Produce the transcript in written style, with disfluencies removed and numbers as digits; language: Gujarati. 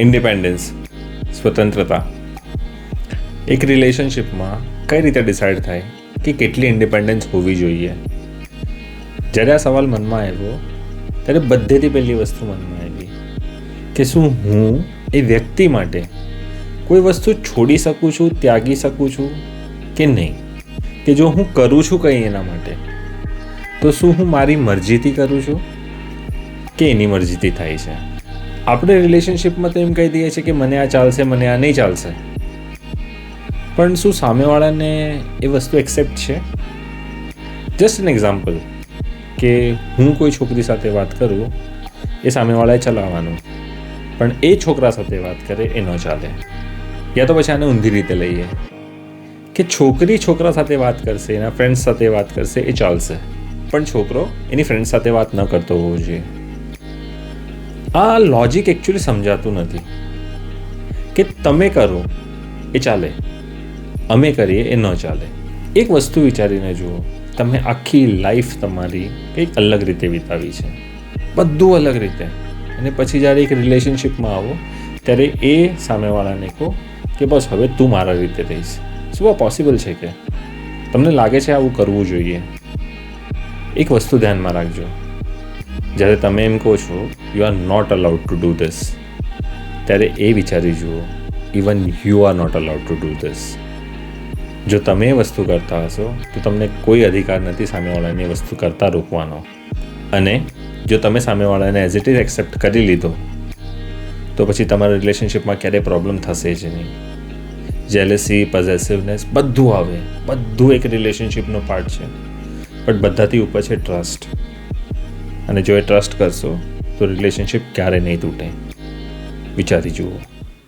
ઇન્ડિપેન્ડન્સ, સ્વતંત્રતા. એક રિલેશનશિપમાં કઈ રીતે ડિસાઇડ થાય કે કેટલી ઇન્ડિપેન્ડન્સ હોવી જોઈએ? જ્યારે આ સવાલ મનમાં આવ્યો ત્યારે બધેથી પહેલી વસ્તુ મનમાં આવી કે શું હું એ વ્યક્તિ માટે કોઈ વસ્તુ છોડી શકું છું, ત્યાગી શકું છું કે નહીં? કે જો હું કરું છું કંઈ એના માટે તો શું હું મારી મરજીથી કરું છું કે એની મરજીથી થાય છે? આપણે રિલેશનશિપમાં તો એમ કહી દઈએ છીએ કે મને આ ચાલશે, મને આ નહીં ચાલશે, પણ શું સામેવાળાને એ વસ્તુ એક્સેપ્ટ છે? જસ્ટ એન એક્ઝામ્પલ કે હું કોઈ છોકરી સાથે વાત કરું, એ સામેવાળાએ ચલાવવાનું, પણ એ છોકરા સાથે વાત કરે એ ન ચાલે. યા તો પછી આને ઊંધી રીતે લઈએ કે છોકરી છોકરા સાથે વાત કરશે, એના ફ્રેન્ડ્સ સાથે વાત કરશે એ ચાલશે, પણ છોકરો એની ફ્રેન્ડ સાથે વાત ન કરતો હોવો જોઈએ. આ લોજિક એકચ્યુઅલી સમજાતું નથી કે તમે કરો એ ચાલે, અમે કરીએ એ ન ચાલે. એક વસ્તુ વિચારીને જુઓ, તમે આખી લાઈફ તમારી કંઈક અલગ રીતે વિતાવી છે, બધું અલગ રીતે, અને પછી જ્યારે એક રિલેશનશિપમાં આવો ત્યારે એ સામેવાળાને કહો કે બસ હવે તું મારા રીતે રહીશ. શું આ પોસિબલ છે? કે તમને લાગે છે આવું કરવું જોઈએ? એક વસ્તુ ધ્યાનમાં રાખજો, જ્યારે તમે એમ કહો છો you are not allowed to do this, ત્યારે એ વિચારી જુઓ even you are not allowed to do this. જો તમે એ વસ્તુ કરતા હશો તો તમને કોઈ અધિકાર નથી સામેવાળાની વસ્તુ કરતા રોકવાનો. અને જો તમે સામેવાળાને એઝ ઇટ ઇઝ એક્સેપ્ટ કરી લીધો તો પછી તમારા રિલેશનશિપમાં ક્યારેય પ્રોબ્લેમ થશે જ નહીં. જેલસી, પોઝેસિવનેસ બધું આવે, બધું એક રિલેશનશિપનો પાર્ટ છે, બટ બધાથી ઉપર છે ટ્રસ્ટ. અને જો એ ટ્રસ્ટ કરશો તો રિલેશનશિપ ક્યારે નહીં તૂટે. વિચારી જુઓ.